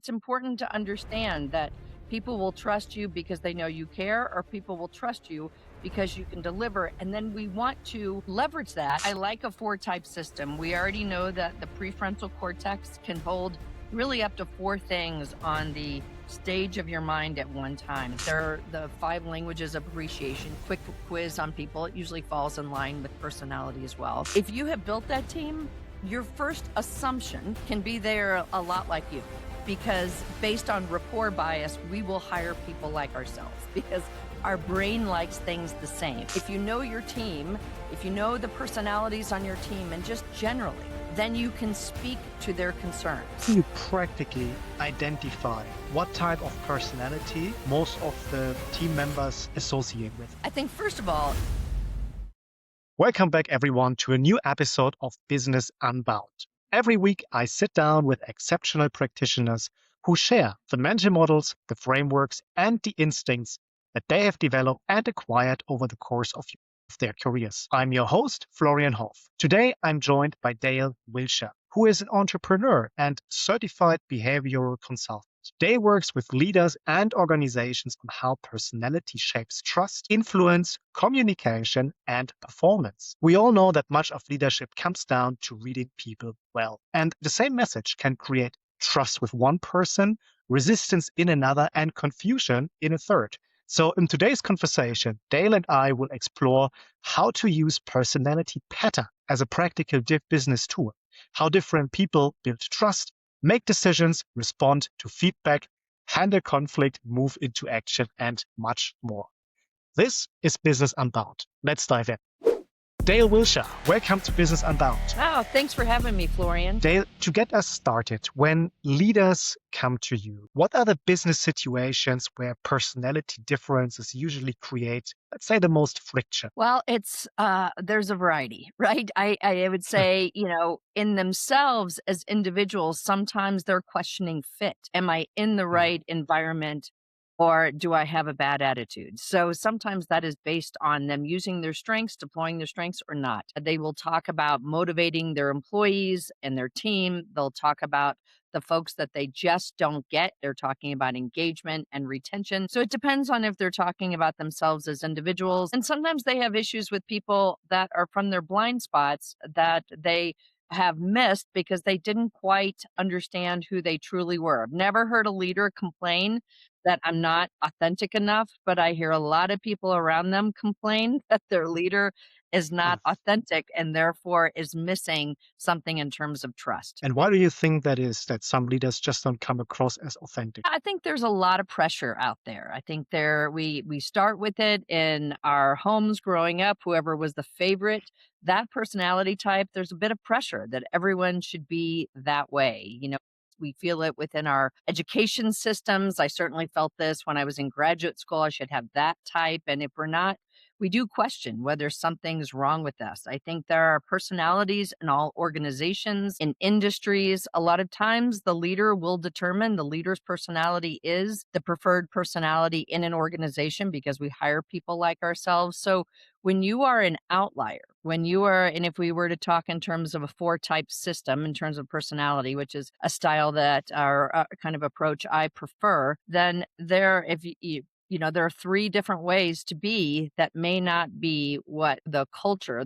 it's important to understand that people will trust you because they know you care, or people will trust you because you can deliver. And then we want to leverage that. I like a 4-type system. We already know that the prefrontal cortex can hold really up to 4 things on the stage of your mind at one time. There are the 5 languages of appreciation. Quick quiz on people. It usually falls in line with personality as well. If you have built that team, your first assumption can be they're a lot like you, because based on rapport bias, we will hire people like ourselves because our brain likes things the same. If you know your team, if you know the personalities on your team, and just generally, then you can speak to their concerns. You practically identify what type of personality most of the team members associate with. I think, first of all, Welcome back, everyone, to a new episode of Business Unbound. Every week, I sit down with exceptional practitioners who share the mental models, the frameworks, and the instincts that they have developed and acquired over the course of their careers. I'm your host, Florian Hoff. Today, I'm joined by Dale Wilsher, who is an entrepreneur and certified behavioral consultant. Dale works with leaders and organizations on how personality shapes trust, influence, communication, and performance. We all know that much of leadership comes down to reading people well. And the same message can create trust with one person, resistance in another, and confusion in a third. So in today's conversation, Dale and I will explore how to use personality pattern as a practical business tool, how different people build trust, make decisions, respond to feedback, handle conflict, move into action, and much more. This is Business Unbound. Let's dive in. Dale Wilsher, welcome to Business Unbound. oh, thanks for having me, Florian. Dale, to get us started, when leaders come to you, what are the business situations where personality differences usually create, let's say, the most friction? Well, there's a variety, right? I would say, in themselves as individuals, sometimes they're questioning fit. Am I in the right environment, or do I have a bad attitude? So sometimes that is based on them using their strengths, deploying their strengths or not. They will talk about motivating their employees and their team. They'll talk about the folks that they just don't get. They're talking about engagement and retention. So it depends on if they're talking about themselves as individuals. And sometimes they have issues with people that are from their blind spots that they have missed because they didn't quite understand who they truly were. I've never heard a leader complain that I'm not authentic enough, but I hear a lot of people around them complain that their leader is not authentic and therefore is missing something in terms of trust. And why do you think that is, that some leaders just don't come across as authentic? I think there's a lot of pressure out there. I think we start with it in our homes growing up, whoever was the favorite, that personality type, there's a bit of pressure that everyone should be that way. We feel it within our education systems. I certainly felt this when I was in graduate school. I should have that type. And if we're not, we do question whether something's wrong with us. I think there are personalities in all organizations, in industries. A lot of times the leader will determine the leader's personality is the preferred personality in an organization because we hire people like ourselves. So when you are an outlier, and if we were to talk in terms of a 4-type system, in terms of personality, which is a style that our kind of approach I prefer, then there are 3 different ways to be that may not be what the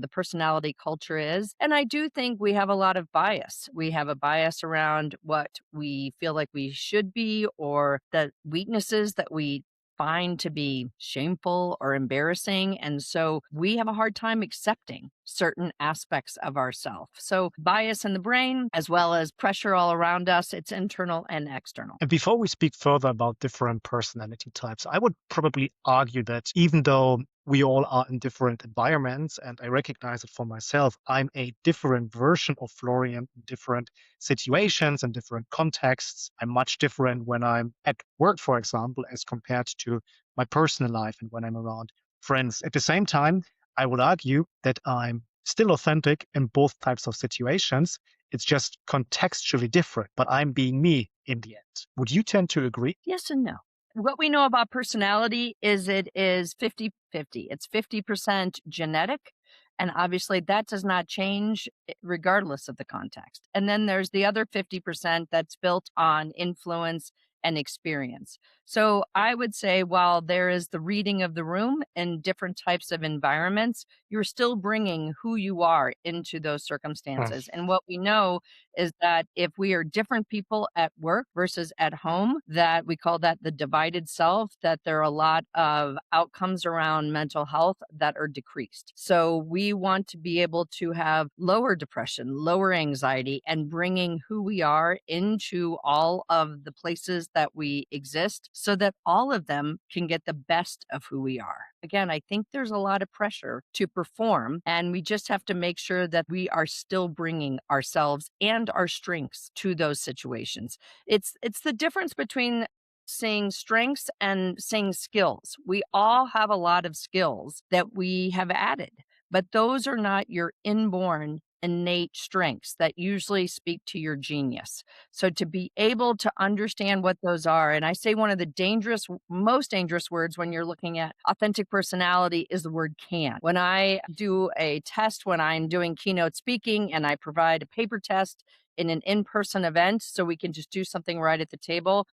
personality culture is. And I do think we have a lot of bias. We have a bias around what we feel like we should be, or the weaknesses that we find to be shameful or embarrassing. And so we have a hard time accepting certain aspects of ourselves. So bias in the brain, as well as pressure all around us, it's internal and external. And before we speak further about different personality types, I would probably argue that even though we all are in different environments, and I recognize it for myself, I'm a different version of Florian in different situations and different contexts. I'm much different when I'm at work, for example, as compared to my personal life and when I'm around friends. At the same time, I would argue that I'm still authentic in both types of situations. It's just contextually different, but I'm being me in the end. Would you tend to agree? Yes and no. What we know about personality is it is 50-50. It's 50% genetic And obviously, that does not change regardless of the context. And then there's the other 50% that's built on influence and experience. So I would say while there is the reading of the room in different types of environments, you're still bringing who you are into those Mm. circumstances. And what we know is that if we are different people at work versus at home, that we call that the divided self, that there are a lot of outcomes around mental health that are decreased. So we want to be able to have lower depression, lower anxiety, and bringing who we are into all of the places that we exist so that all of them can get the best of who we are. Again, I think there's a lot of pressure to perform, and we just have to make sure that we are still bringing ourselves and our strengths to those situations. It's the difference between seeing strengths and seeing skills. We all have a lot of skills that we have added, but those are not your inborn innate strengths that usually speak to your genius. So to be able to understand what those are, and I say one of the most dangerous words when you're looking at authentic personality is the word can. When I do a test, when I'm doing keynote speaking and I provide a paper test in an in-person event, so we can just do something right at the table,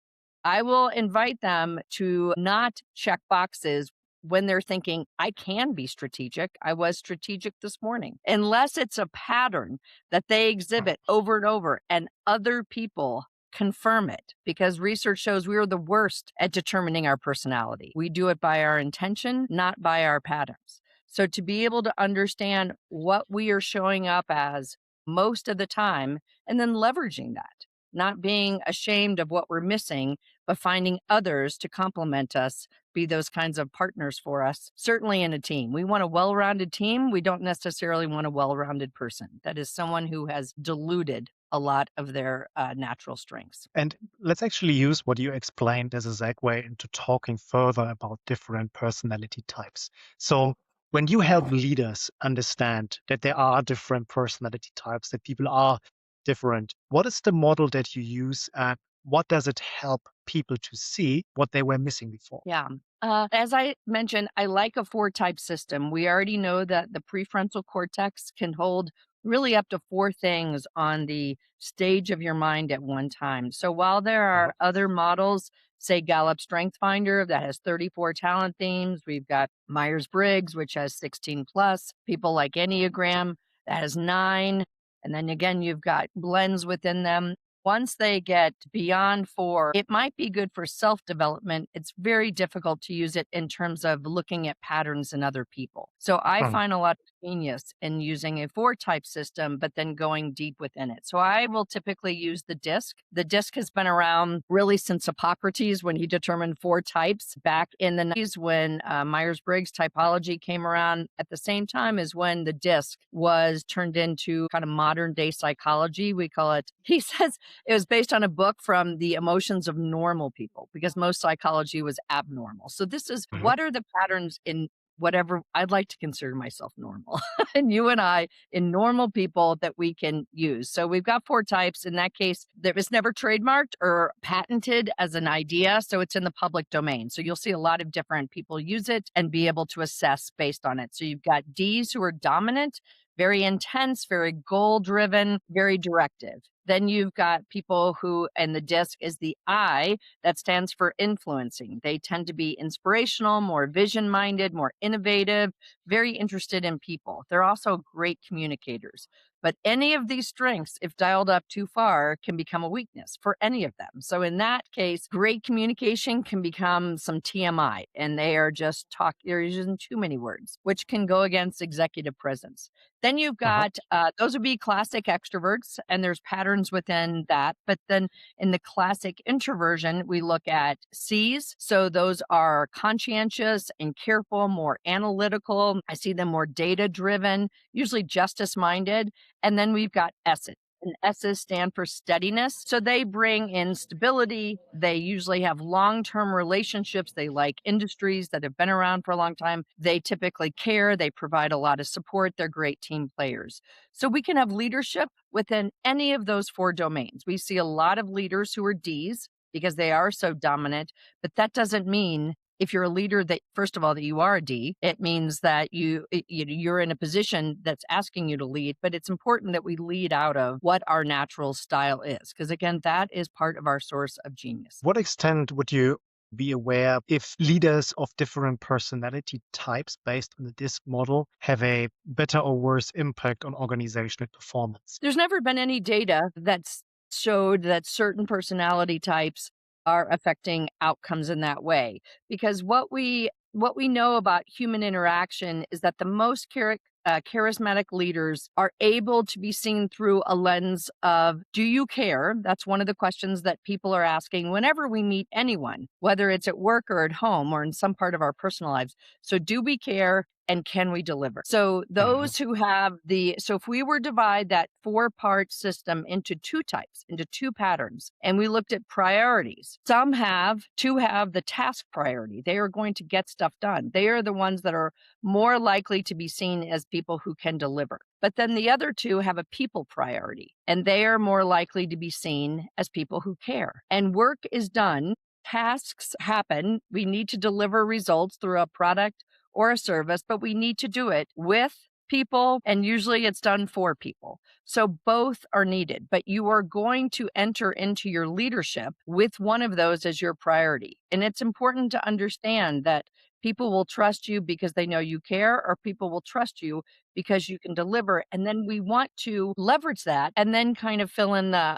I will invite them to not check boxes when they're thinking, I can be strategic. I was strategic this morning, unless it's a pattern that they exhibit over and over and other people confirm it, because research shows we are the worst at determining our personality. We do it by our intention, not by our patterns. So to be able to understand what we are showing up as most of the time and then leveraging that, not being ashamed of what we're missing, but finding others to complement us, be those kinds of partners for us, certainly in a team. We want a well rounded team. We don't necessarily want a well rounded person. That is someone who has diluted a lot of their natural strengths. And let's actually use what you explained as a segue into talking further about different personality types. So, when you help leaders understand that there are different personality types, that people are different, what is the model that you use and what does it help people to see what they were missing before? Yeah. As I mentioned, I like a four type system. We already know that the prefrontal cortex can hold really up to four things on the stage of your mind at one time. So while there Mhm. are other models, say Gallup Strength Finder that has 34 talent themes, we've got Myers-Briggs, which has 16 plus, people like Enneagram that has nine. And then again, you've got blends within them. Once they get beyond four, it might be good for self development. It's very difficult to use it in terms of looking at patterns in other people. So I Mm. find a lot of genius in using a four type system, but then going deep within it. So I will typically use the disc. The disc has been around really since Hippocrates when he determined four types back in the 90s when Myers Briggs typology came around at the same time as when the disc was turned into kind of modern day psychology. We call it, he says, it was based on a book from the emotions of normal people because most psychology was abnormal. So this is Mhm. what are the patterns in whatever I'd like to consider myself normal and you and I in normal people that we can use. So we've got four types. In that case, there was never trademarked or patented as an idea. So it's in the public domain. So you'll see a lot of different people use it and be able to assess based on it. So you've got Ds who are dominant, very intense, very goal driven, very directive. Then you've got people who, and the disc is the I that stands for influencing. They tend to be inspirational, more vision minded, more innovative, very interested in people. They're also great communicators. But any of these strengths, if dialed up too far, can become a weakness for any of them. So in that case, great communication can become some TMI, and they are just they're using too many words, which can go against executive presence. Then you've Uh-huh. got those would be classic extroverts, and there's patterns within that. But then in the classic introversion, we look at C's. So those are conscientious and careful, more analytical. I see them more data driven, usually justice minded. And then we've got S's. And S's stand for steadiness. So they bring in stability. They usually have long term relationships. They like industries that have been around for a long time. They typically care. They provide a lot of support. They're great team players. So we can have leadership within any of those four domains. We see a lot of leaders who are Ds because they are so dominant, but that doesn't mean if you're a leader, that first of all, that you are a D, it means that you're in a position that's asking you to lead, but it's important that we lead out of what our natural style is. Because again, that is part of our source of genius. What extent would you be aware if leaders of different personality types based on the DISC model have a better or worse impact on organizational performance? There's never been any data that's showed that certain personality types are affecting outcomes in that way, because what we know about human interaction is that the most charismatic leaders are able to be seen through a lens of, do you care? That's one of the questions that people are asking whenever we meet anyone, whether it's at work or at home or in some part of our personal lives. So do we care? And can we deliver? So Mhm. those who have so if we were to divide that 4-part system into 2 types, into 2 patterns, and we looked at priorities, two have the task priority. They are going to get stuff done. They are the ones that are more likely to be seen as people who can deliver. But then the other 2 have a people priority, and they are more likely to be seen as people who care. And work is done, tasks happen. We need to deliver results through a product or a service, but we need to do it with people, and usually it's done for people. So both are needed, but you are going to enter into your leadership with one of those as your priority. And it's important to understand that people will trust you because they know you care, or people will trust you because you can deliver. And then we want to leverage that and then kind of fill in the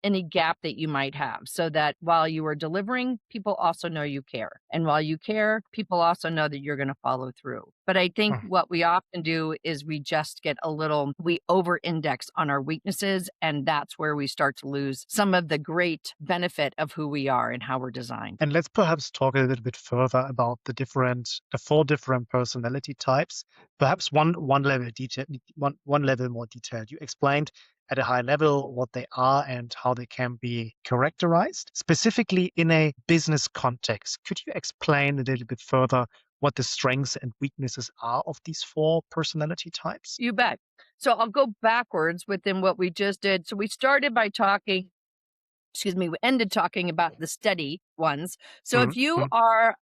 any gap that you might have, so that while you are delivering, people also know you care. And while you care, people also know that you're going to follow through. But I think Mm. what we often do is we over index on our weaknesses. And that's where we start to lose some of the great benefit of who we are and how we're designed. And let's perhaps talk a little bit further about the 4 different personality types. Perhaps one level more detailed. You explained at a high level what they are and how they can be characterized. Specifically in a business context, could you explain a little bit further what the strengths and weaknesses are of these 4 personality types? You bet. So I'll go backwards within what we just did. So we started by talking, we ended talking about the steady ones. So if Mhm, you mhm, are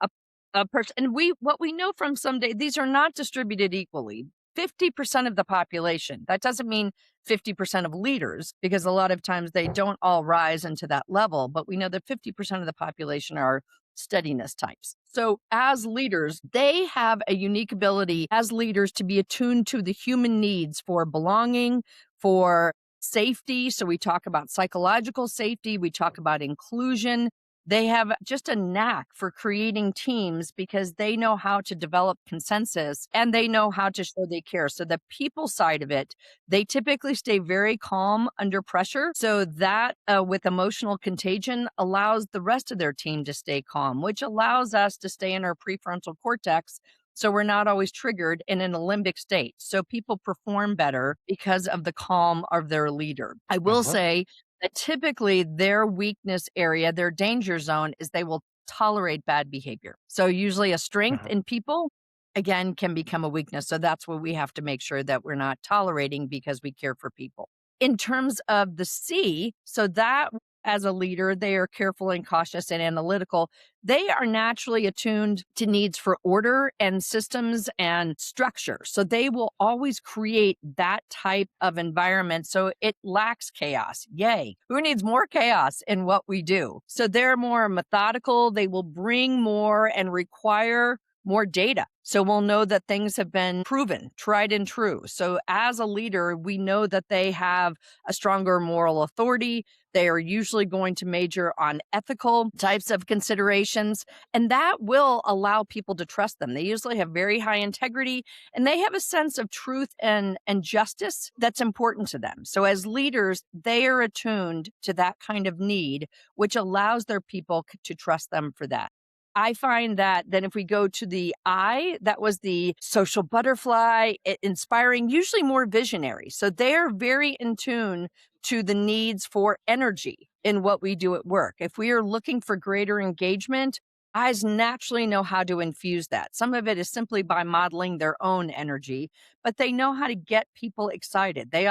a, a person, and what we know from some data, these are not distributed equally. 50% of the population, that doesn't mean 50% of leaders, because a lot of times they don't all rise into that level, but we know that 50% of the population are steadiness types. So as leaders, they have a unique ability as leaders to be attuned to the human needs for belonging, for safety. So we talk about psychological safety, we talk about inclusion. They have just a knack for creating teams because they know how to develop consensus and they know how to show they care. So the people side of it, they typically stay very calm under pressure. So that with emotional contagion allows the rest of their team to stay calm, which allows us to stay in our prefrontal cortex. So we're not always triggered in an limbic state. So people perform better because of the calm of their leader. I will mhm, say that typically their weakness area, their danger zone, is they will tolerate bad behavior. So usually a strength mhm. in people, again, can become a weakness. So that's what we have to make sure that we're not tolerating because we care for people. In terms of the C, so that as a leader, they are careful and cautious and analytical. They are naturally attuned to needs for order and systems and structure. So they will always create that type of environment. So it lacks chaos. Yay. Who needs more chaos in what we do? So they're more methodical. They will bring more and require more data. So we'll know that things have been proven, tried and true. So as a leader, we know that they have a stronger moral authority. They are usually going to major on ethical types of considerations, and that will allow people to trust them. They usually have very high integrity and they have a sense of truth and justice that's important to them. So as leaders, they are attuned to that kind of need, which allows their people to trust them for that. I find that then if we go to the I, that was the social butterfly, inspiring, usually more visionary. So they're very in tune to the needs for energy in what we do at work. If we are looking for greater engagement, Eyes naturally know how to infuse that. Some of it is simply by modeling their own energy, but they know how to get people excited. They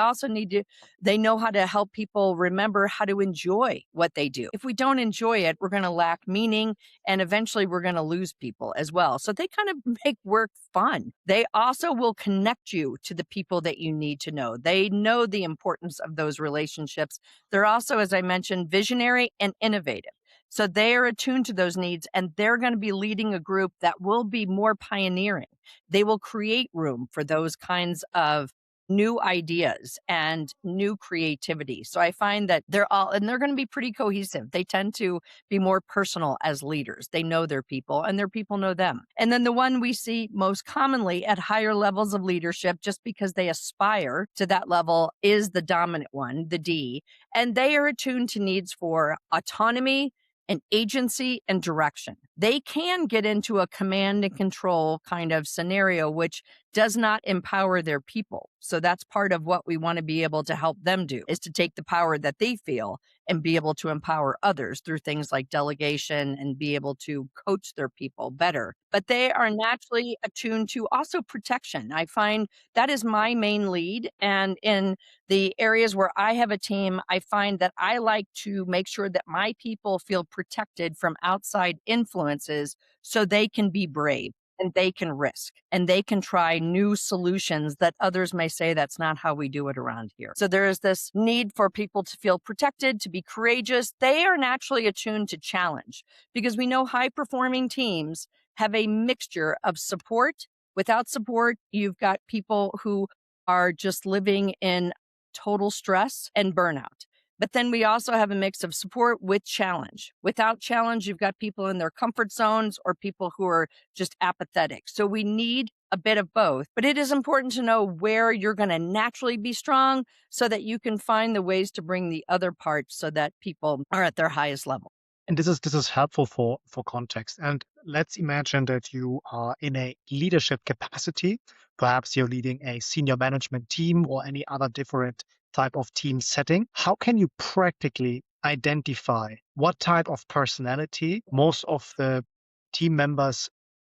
know how to help people remember how to enjoy what they do. If we don't enjoy it, we're going to lack meaning and eventually we're going to lose people as well. So they kind of make work fun. They also will connect you to the people that you need to know. They know the importance of those relationships. They're also, as I mentioned, visionary and innovative. So they are attuned to those needs and they're going to be leading a group that will be more pioneering. They will create room for those kinds of new ideas and new creativity. So I find that they're going to be pretty cohesive. They tend to be more personal as leaders. They know their people and their people know them. And then the one we see most commonly at higher levels of leadership, just because they aspire to that level, is the dominant one, the D. And they are attuned to needs for autonomy and agency and direction. They can get into a command and control kind of scenario, which does not empower their people. So that's part of what we want to be able to help them do, is to take the power that they feel and be able to empower others through things like delegation and be able to coach their people better. But they are naturally attuned to also protection. I find that is my main lead. And in the areas where I have a team, I find that I like to make sure that my people feel protected from outside influences so they can be brave and they can risk and they can try new solutions that others may say that's not how we do it around here. So there is this need for people to feel protected, to be courageous. They are naturally attuned to challenge because we know high performing teams have a mixture of support. Without support, you've got people who are just living in total stress and burnout. But then we also have a mix of support with challenge. Without challenge, you've got people in their comfort zones or people who are just apathetic. So we need a bit of both. But it is important to know where you're going to naturally be strong so that you can find the ways to bring the other parts so that people are at their highest level. And this is helpful for context. And let's imagine that you are in a leadership capacity. Perhaps you're leading a senior management team or any other different type of team setting. How can you practically identify what type of personality most of the team members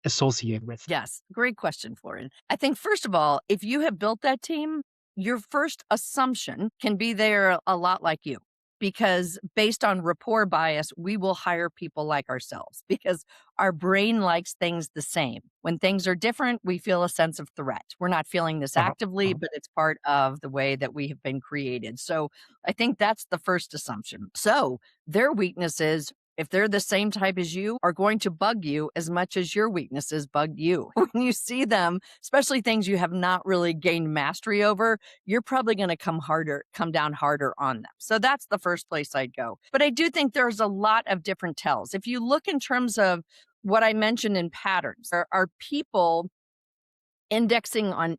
associate with? Yes, great question, Florian. I think, first of all, if you have built that team, your first assumption can be they're a lot like you. Because based on rapport bias, we will hire people like ourselves because our brain likes things the same. When things are different, we feel a sense of threat. We're not feeling this Uh-huh, actively, uh-huh. but it's part of the way that we have been created. So I think that's the first assumption. So their weaknesses, if they're the same type as you, are going to bug you as much as your weaknesses bug you. When you see them, especially things you have not really gained mastery over, you're probably going to come down harder on them. So that's the first place I'd go. But I do think there's a lot of different tells. If you look in terms of what I mentioned in patterns, there are people indexing on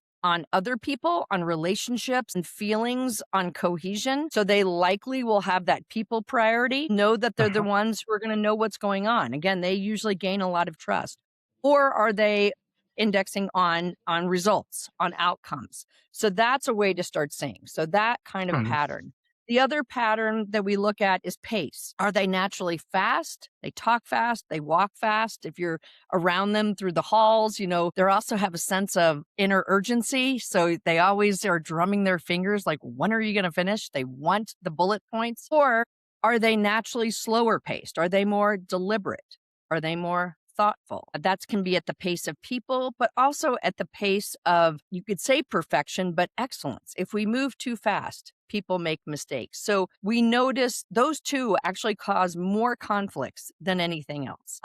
other people, on relationships and feelings, on cohesion. So they likely will have that people priority, know that they're the Uh-huh. ones who are going to know what's going on. Again, they usually gain a lot of trust. Or are they indexing on results, on outcomes? So that's a way to start seeing. So that kind of Mhm. pattern. The other pattern that we look at is pace. Are they naturally fast? They talk fast, they walk fast. If you're around them through the halls, they also have a sense of inner urgency. So they always are drumming their fingers like, when are you going to finish? They want the bullet points. Or are they naturally slower paced? Are they more deliberate? Are they more thoughtful? That can be at the pace of people, but also at the pace of, you could say perfection, but excellence. If we move too fast, people make mistakes. So we notice those two actually cause more conflicts than anything else.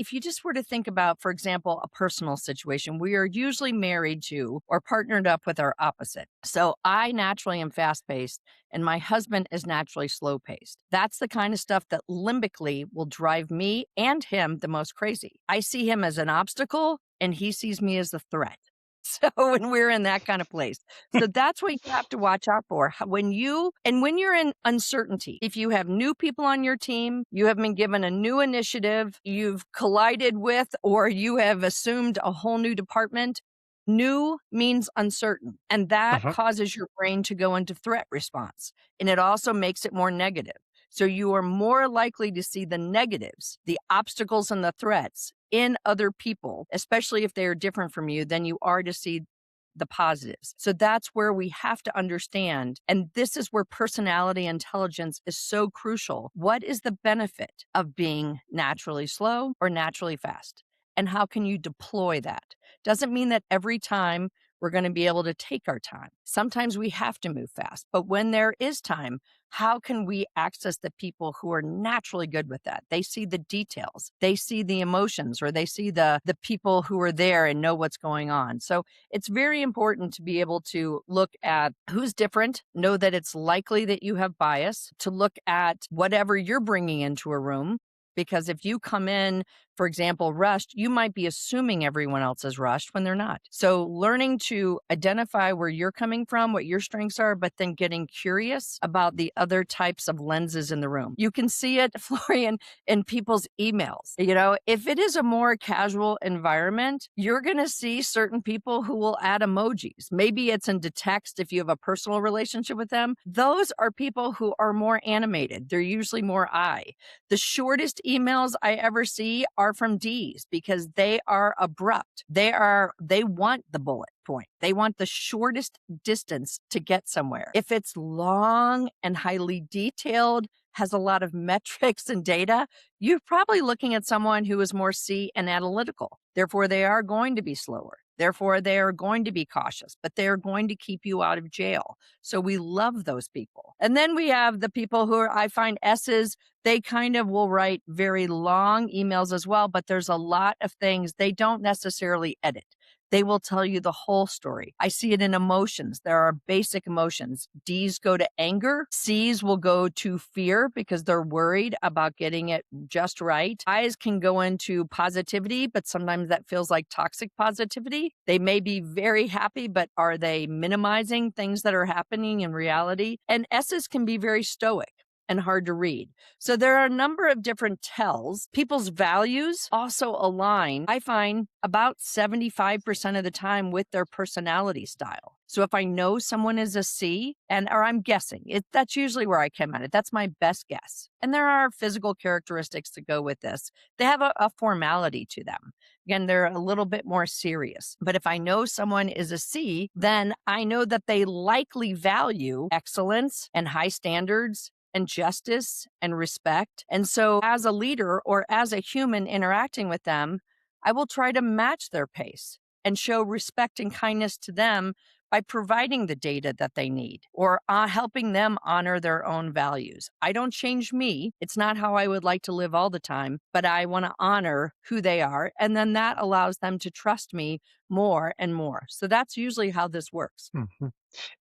If you just were to think about, for example, a personal situation, we are usually married to or partnered up with our opposite. So I naturally am fast paced and my husband is naturally slow paced. That's the kind of stuff that limbically will drive me and him the most crazy. I see him as an obstacle and he sees me as a threat. So when we're in that kind of place. So that's what you have to watch out for. When you're in uncertainty, if you have new people on your team, you have been given a new initiative, you've collided with, or you have assumed a whole new department, new means uncertain. And that Uh-huh. causes your brain to go into threat response. And it also makes it more negative. So you are more likely to see the negatives, the obstacles and the threats in other people, especially if they are different from you, than you are to see the positives. So that's where we have to understand. And this is where personality intelligence is so crucial. What is the benefit of being naturally slow or naturally fast? And how can you deploy that? Doesn't mean that every time we're going to be able to take our time. Sometimes we have to move fast, but when there is time, how can we access the people who are naturally good with that? They see the details, they see the emotions, or they see the people who are there and know what's going on. So it's very important to be able to look at who's different, know that it's likely that you have bias, to look at whatever you're bringing into a room. Because if you come in, for example, rushed, you might be assuming everyone else is rushed when they're not. So learning to identify where you're coming from, what your strengths are, but then getting curious about the other types of lenses in the room. You can see it, Florian, in people's emails. You know, if it is a more casual environment, you're going to see certain people who will add emojis. Maybe it's into text if you have a personal relationship with them. Those are people who are more animated. They're usually more I. The shortest emails I ever see are from D's because they are abrupt. They want the bullet point. They want the shortest distance to get somewhere. If it's long and highly detailed, has a lot of metrics and data, you're probably looking at someone who is more C and analytical. Therefore, they are going to be slower. Therefore, they are going to be cautious, but they are going to keep you out of jail. So we love those people. And then we have the people who are, I find S's, they kind of will write very long emails as well, but there's a lot of things they don't necessarily edit. They will tell you the whole story. I see it in emotions. There are basic emotions. D's go to anger. C's will go to fear because they're worried about getting it just right. I's can go into positivity, but sometimes that feels like toxic positivity. They may be very happy, but are they minimizing things that are happening in reality? And S's can be very stoic and hard to read. So there are a number of different tells. People's values also align, I find, about 75% of the time with their personality style. So if I know someone is a C, or I'm guessing, that's usually where I come at it. That's my best guess. And there are physical characteristics to go with this. They have a formality to them. Again, they're a little bit more serious. But if I know someone is a C, then I know that they likely value excellence and high standards and justice and respect. And so as a leader or as a human interacting with them, I will try to match their pace and show respect and kindness to them by providing the data that they need or helping them honor their own values. I don't change me. It's not how I would like to live all the time, but I want to honor who they are. And then that allows them to trust me more and more. So that's usually how this works. Mhm.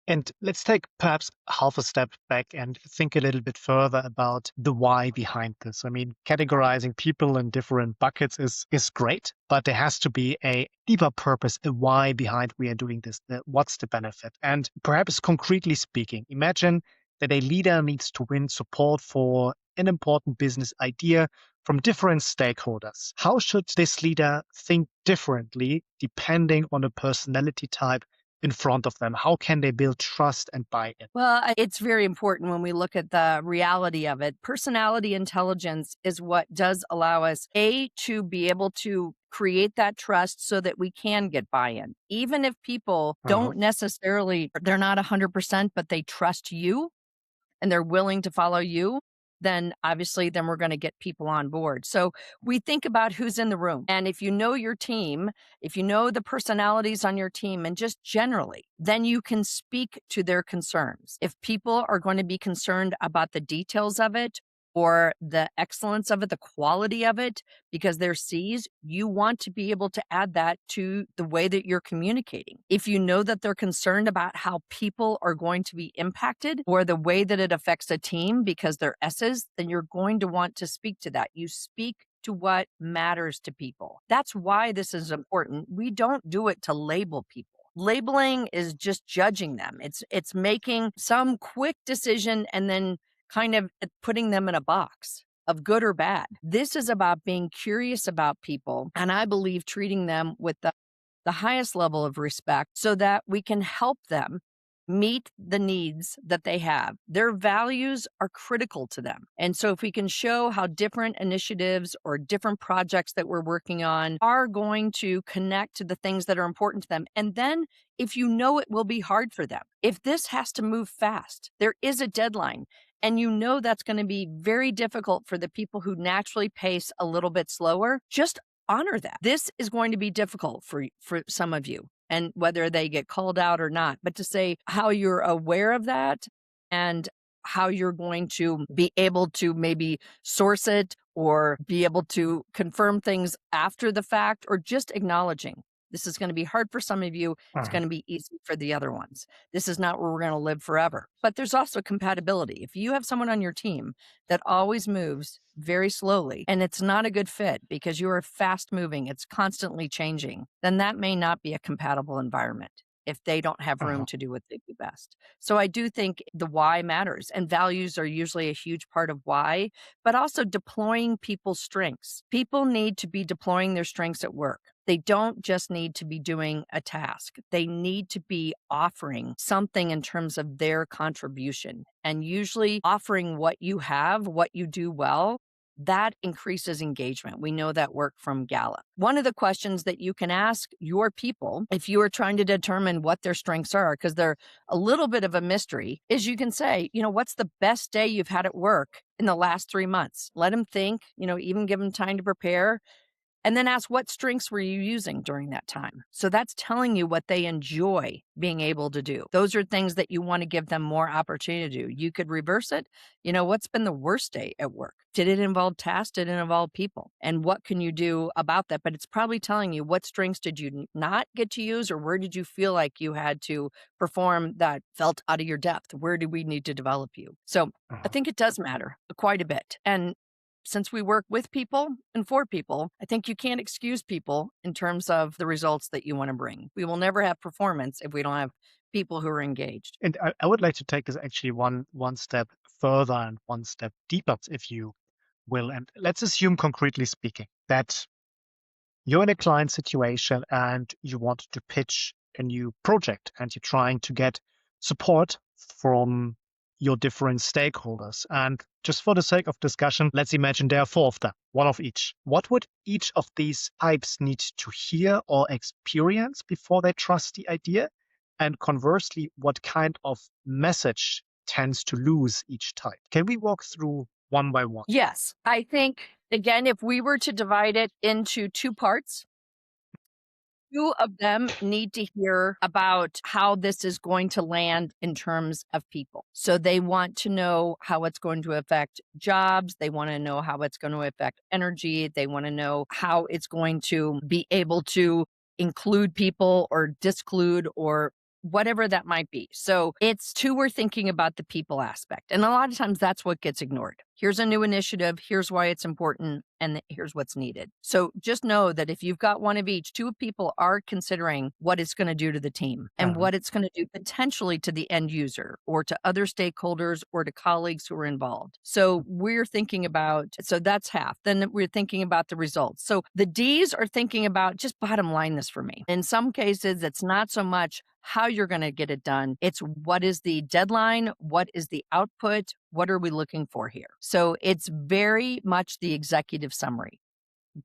And let's take perhaps half a step back and think a little bit further about the why behind this. I mean, categorizing people in different buckets is great, but there has to be a deeper purpose, a why behind we are doing this. What's the benefit? And perhaps concretely speaking, imagine that a leader needs to win support for an important business idea from different stakeholders. How should this leader think differently depending on the personality type in front of them? How can they build trust and buy-in? Well, it's very important when we look at the reality of it. Personality intelligence is what does allow us, to be able to create that trust so that we can get buy-in. Even if people Uh-huh. don't necessarily, they're not 100%, but they trust you and they're willing to follow you, then obviously then we're going to get people on board. So we think about who's in the room. And if you know your team, if you know the personalities on your team and just generally, then you can speak to their concerns. If people are going to be concerned about the details of it or the excellence of it, the quality of it, because they're C's, you want to be able to add that to the way that you're communicating. If you know that they're concerned about how people are going to be impacted or the way that it affects a team because they're S's, then you're going to want to speak to that. You speak to what matters to people. That's why this is important. We don't do it to label people. Labeling is just judging them. It's making some quick decision and then kind of putting them in a box of good or bad. This is about being curious about people, and I believe treating them with the highest level of respect so that we can help them meet the needs that they have. Their values are critical to them. And so if we can show how different initiatives or different projects that we're working on are going to connect to the things that are important to them. And then if you know it will be hard for them, if this has to move fast, there is a deadline. And you know that's going to be very difficult for the people who naturally pace a little bit slower, just honor that. This is going to be difficult for some of you, and whether they get called out or not, but to say how you're aware of that and how you're going to be able to maybe source it or be able to confirm things after the fact, or just acknowledging this is going to be hard for some of you. It's Mhm. going to be easy for the other ones. This is not where we're going to live forever. But there's also compatibility. If you have someone on your team that always moves very slowly and it's not a good fit because you are fast moving, it's constantly changing, then that may not be a compatible environment if they don't have room Mhm. to do what they do best. So I do think the why matters, and values are usually a huge part of why, but also deploying people's strengths. People need to be deploying their strengths at work. They don't just need to be doing a task. They need to be offering something in terms of their contribution, and usually offering what you have, what you do well. That increases engagement. We know that work from Gallup. One of the questions that you can ask your people, if you are trying to determine what their strengths are, because they're a little bit of a mystery, is you can say, what's the best day you've had at work in the last 3 months? Let them think, even give them time to prepare. And then ask, what strengths were you using during that time? So that's telling you what they enjoy being able to do. Those are things that you want to give them more opportunity to do. You could reverse it. What's been the worst day at work? Did it involve tasks? Did it involve people? And what can you do about that? But it's probably telling you, what strengths did you not get to use, or where did you feel like you had to perform that felt out of your depth? Where do we need to develop you? So I Mhm. think it does matter quite a bit. And since we work with people and for people, I think you can't excuse people in terms of the results that you want to bring. We will never have performance if we don't have people who are engaged. And I would like to take this actually one step further and one step deeper, if you will. And let's assume, concretely speaking, that you're in a client situation and you want to pitch a new project and you're trying to get support from your different stakeholders. And just for the sake of discussion, let's imagine there are four of them, one of each. What would each of these types need to hear or experience before they trust the idea? And conversely, what kind of message tends to lose each type? Can we walk through one by one? Yes, I think, again, if we were to divide it into two parts, two of them need to hear about how this is going to land in terms of people. So they want to know how it's going to affect jobs. They want to know how it's going to affect energy. They want to know how it's going to be able to include people or disclude or whatever that might be. So it's two, we're thinking about the people aspect. And a lot of times that's what gets ignored. Here's a new initiative. Here's why it's important. And here's what's needed. So just know that if you've got one of each, two people are considering what it's going to do to the team and Mhm. what it's going to do potentially to the end user or to other stakeholders or to colleagues who are involved. So we're thinking about, so that's half. Then we're thinking about the results. So the D's are thinking about, just bottom line this for me. In some cases, it's not so much how you're going to get it done. It's what is the deadline? What is the output? What are we looking for here? So it's very much the executive summary.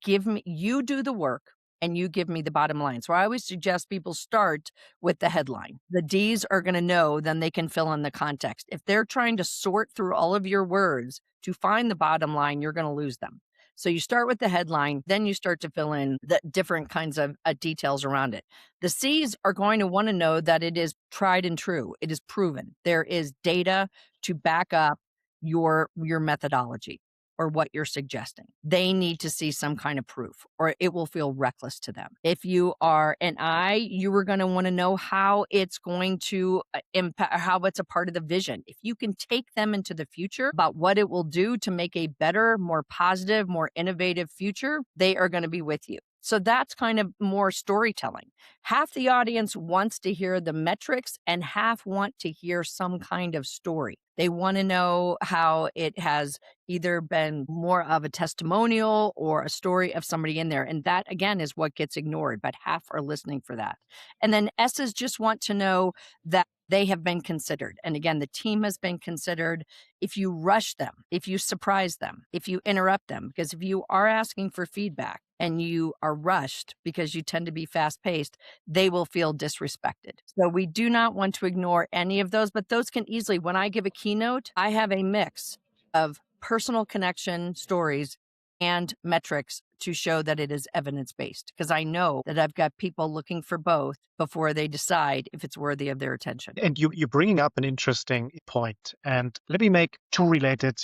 You do the work and you give me the bottom line. So I always suggest people start with the headline. The D's are going to know, then they can fill in the context. If they're trying to sort through all of your words to find the bottom line, you're going to lose them. So you start with the headline, then you start to fill in the different kinds of details around it. The C's are going to want to know that it is tried and true. It is proven. There is data to back up your methodology or what you're suggesting. They need to see some kind of proof or it will feel reckless to them. If you are an I, you are going to want to know how it's going to impact, how it's a part of the vision. If you can take them into the future about what it will do to make a better, more positive, more innovative future, they are going to be with you. So that's kind of more storytelling. Half the audience wants to hear the metrics and half want to hear some kind of story. They want to know how it has either been more of a testimonial or a story of somebody in there. And that, again, is what gets ignored, but half are listening for that. And then S's just want to know that they have been considered. And again, the team has been considered. If you rush them, if you surprise them, if you interrupt them, because if you are asking for feedback and you are rushed because you tend to be fast paced, they will feel disrespected. So we do not want to ignore any of those, but those can easily, when I give a keynote, I have a mix of personal connection stories and metrics to show that it is evidence-based, because I know that I've got people looking for both before they decide if it's worthy of their attention. And you're bringing up an interesting point. And let me make two related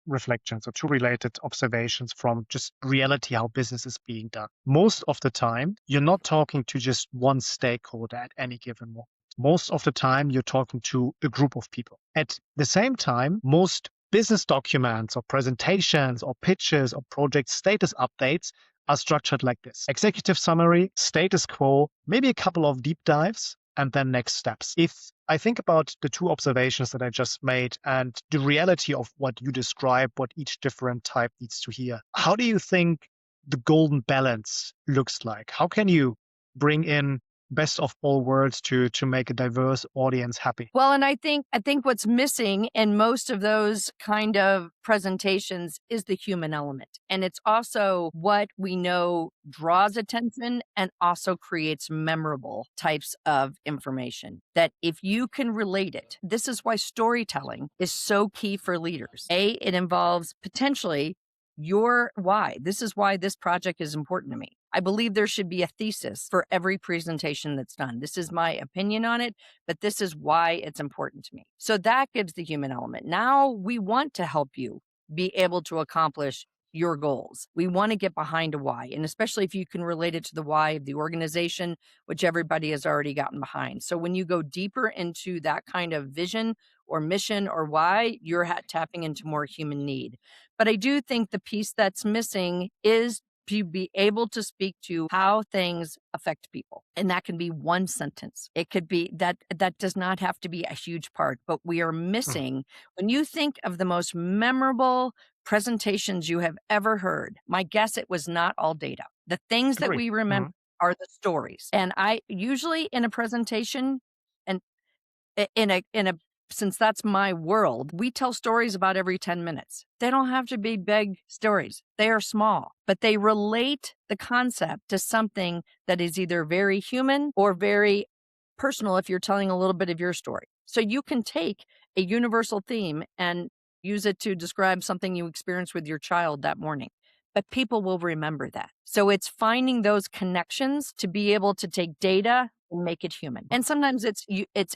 reflections or two related observations from just reality, how business is being done. Most of the time, you're not talking to just one stakeholder at any given moment. Most of the time, you're talking to a group of people. At the same time, most business documents or presentations or pitches or project status updates are structured like this: executive summary, status quo, maybe a couple of deep dives, and then next steps. If I think about the two observations that I just made and the reality of what you describe, what each different type needs to hear, how do you think the golden balance looks like? How can you bring in best of all worlds to make a diverse audience happy? Well, and I think what's missing in most of those kind of presentations is the human element. And it's also what we know draws attention and also creates memorable types of information. That if you can relate it, this is why storytelling is so key for leaders. It involves potentially your why. This is why this project is important to me. I believe there should be a thesis for every presentation that's done. This is my opinion on it, but this is why it's important to me. So that gives the human element. Now we want to help you be able to accomplish your goals. We want to get behind a why, and especially if you can relate it to the why of the organization, which everybody has already gotten behind. So when you go deeper into that kind of vision or mission or why, you're tapping into more human need. But I do think the piece that's missing is to be able to speak to how things affect people. And that can be one sentence. It could be that does not have to be a huge part, but we are Mm, missing when you think of the most memorable presentations you have ever heard. My guess, it was not all data. The things that agree. we remember Mhm. are the stories. And I usually in a presentation, and in a since that's my world, we tell stories about every 10 minutes. They don't have to be big stories. They are small, but they relate the concept to something that is either very human or very personal if you're telling a little bit of your story. So you can take a universal theme and use it to describe something you experienced with your child that morning. But people will remember that. So it's finding those connections to be able to take data and make it human. And sometimes it's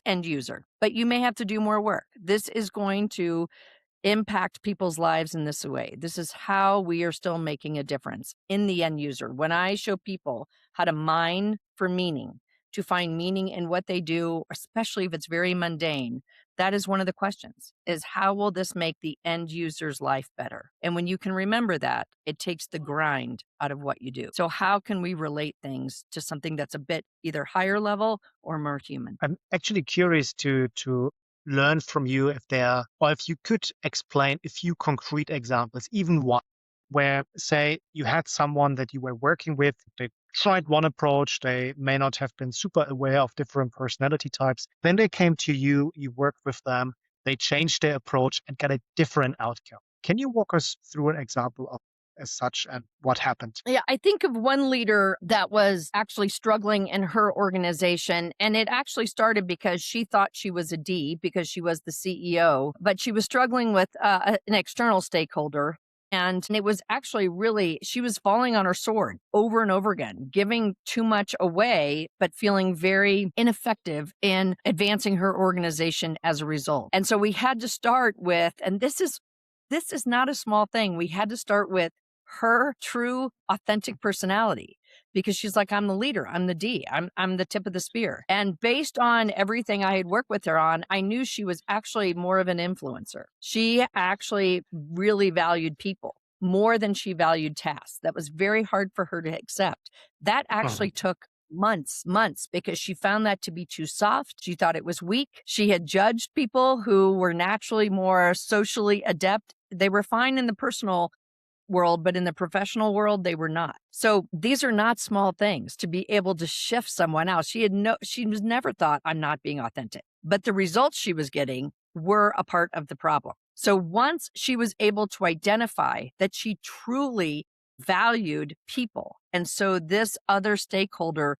end user, but you may have to do more work. This is going to impact people's lives in this way. This is how we are still making a difference in the end user. When I show people how to mine for meaning, to find meaning in what they do, especially if it's very mundane, that is one of the questions is how will this make the end user's life better? And when you can remember that, it takes the grind out of what you do. So how can we relate things to something that's a bit either higher level or more human? I'm actually curious to learn from you if there, or if you could explain a few concrete examples, even one, where say you had someone that you were working with, they tried one approach, they may not have been super aware of different personality types. Then they came to you, you worked with them, they changed their approach and got a different outcome. Can you walk us through an example of as such and what happened? Yeah, I think of one leader that was actually struggling in her organization. And it actually started because she thought she was a D because she was the CEO, but she was struggling with an external stakeholder. And it was actually really, she was falling on her sword over and over again, giving too much away, but feeling very ineffective in advancing her organization as a result. And so we had to start with, and this is not a small thing. We had to start with her true authentic personality because she's like, I'm the leader, I'm the D, I'm the tip of the spear. And based on everything I had worked with her on, I knew she was actually more of an influencer. She actually really valued people more than she valued tasks. That was very hard for her to accept. That Mhm. actually took months because she found that to be too soft. She thought it was weak. She had judged people who were naturally more socially adept. They were fine in the personal world, but in the professional world, they were not. So these are not small things to be able to shift someone else. She was never thought I'm not being authentic. but the results she was getting were a part of the problem. So once she was able to identify that she truly valued people, and so this other stakeholder,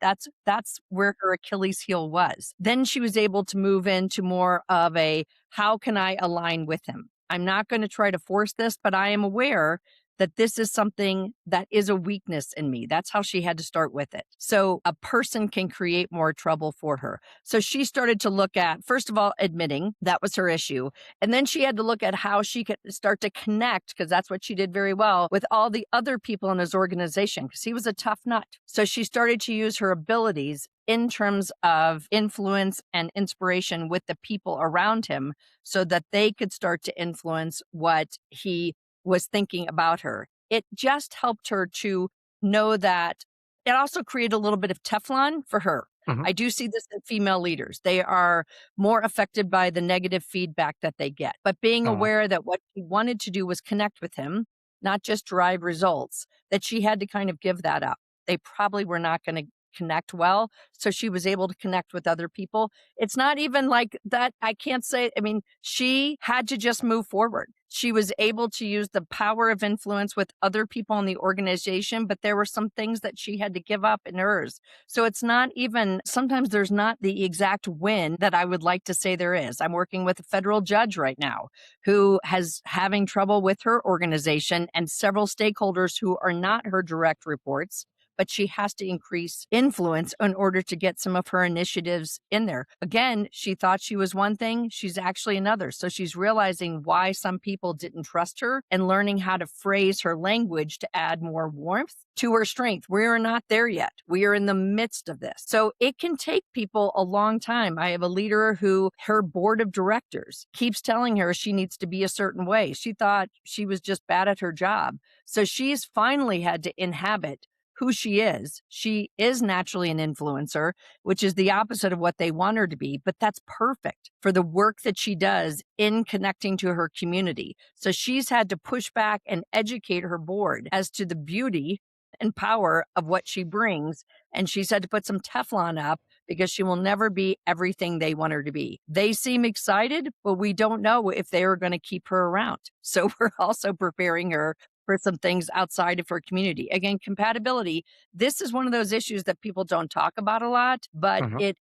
that's where her Achilles heel was. Then she was able to move into more of a, how can I align with him? I'm not going to try to force this, but I am aware that this is something that is a weakness in me. That's how she had to start with it. So a person can create more trouble for her. So she started to look at, first of all, admitting that was her issue. And then she had to look at how she could start to connect, because that's what she did very well, with all the other people in his organization, because he was a tough nut. So she started to use her abilities in terms of influence and inspiration with the people around him so that they could start to influence what he was thinking about her. It just helped her to know that it also created a little bit of Teflon for her. Mhm. I do see this in female leaders. They are more affected by the negative feedback that they get. But being Oh, aware that what she wanted to do was connect with him, not just drive results, that she had to kind of give that up. They probably were not going to connect well. So she was able to connect with other people. It's not even like that. I can't say, I mean, she had to just move forward. She was able to use the power of influence with other people in the organization, but there were some things that she had to give up in hers. So it's not even, sometimes there's not the exact win that I would like to say there is. I'm working with a federal judge right now who has having trouble with her organization and several stakeholders who are not her direct reports, but she has to increase influence in order to get some of her initiatives in there. Again, she thought she was one thing, she's actually another. So she's realizing why some people didn't trust her and learning how to phrase her language to add more warmth to her strength. We are not there yet. We are in the midst of this. So it can take people a long time. I have a leader who her board of directors keeps telling her she needs to be a certain way. She thought she was just bad at her job. So she's finally had to inhabit who she is. She is naturally an influencer, which is the opposite of what they want her to be, but that's perfect for the work that she does in connecting to her community. So she's had to push back and educate her board as to the beauty and power of what she brings. And she's had to put some Teflon up because she will never be everything they want her to be. They seem excited, but we don't know if they are going to keep her around. So we're also preparing her for some things outside of her community. Again, compatibility. This is one of those issues that people don't talk about a lot, but mhm.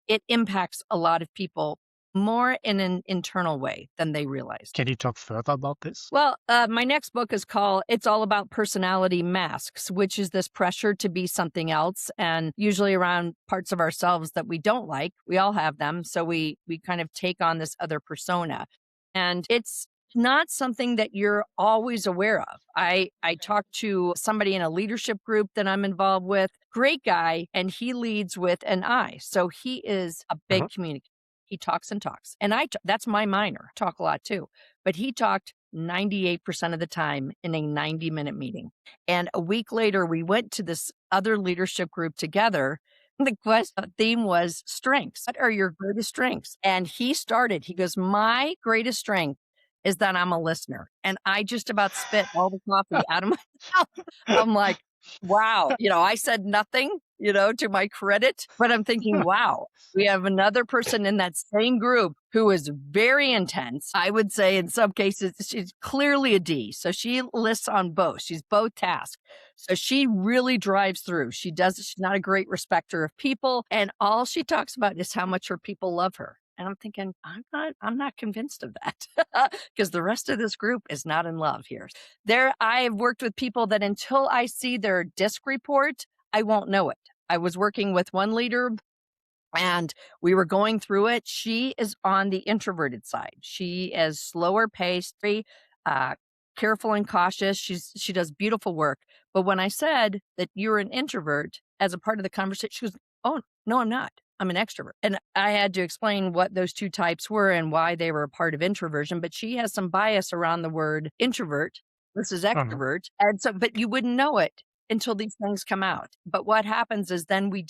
it impacts a lot of people more in an internal way than they realize. Can you talk further about this? Well, my next book is called It's All About Personality Masks, which is this pressure to be something else, and usually around parts of ourselves that we don't like. We all have them. So we kind of take on this other persona. And it's not something that you're always aware of. I talked to somebody in a leadership group that I'm involved with, great guy, and he leads with an I. So he is a Mhm. big communicator. He talks and talks. And that's my minor. Talk a lot too, but he talked 98% of the time in a 90-minute meeting. And a week later, we went to this other leadership group together. The theme was strengths. What are your greatest strengths? And he goes, my greatest strength is that I'm a listener. And I just about spit all the coffee out of my mouth. I'm like, wow. I said nothing, to my credit, but I'm thinking, wow, we have another person in that same group who is very intense. I would say in some cases, she's clearly a D. So she lists on both. She's both tasks. So she really drives through. She's not a great respecter of people. And all she talks about is how much her people love her. And I'm thinking, I'm not convinced of that because the rest of this group is not in love here. I've worked with people that until I see their disc report, I won't know it. I was working with one leader and we were going through it. She is on the introverted side. She is slower paced, very uh, careful and cautious. She does beautiful work. But when I said that you're an introvert as a part of the conversation, she goes, "Oh no, I'm not. I'm an extrovert." And I had to explain what those two types were and why they were a part of introversion. But she has some bias around the word introvert versus Mhm. extrovert, and so but you wouldn't know it until these things come out. But what happens is then we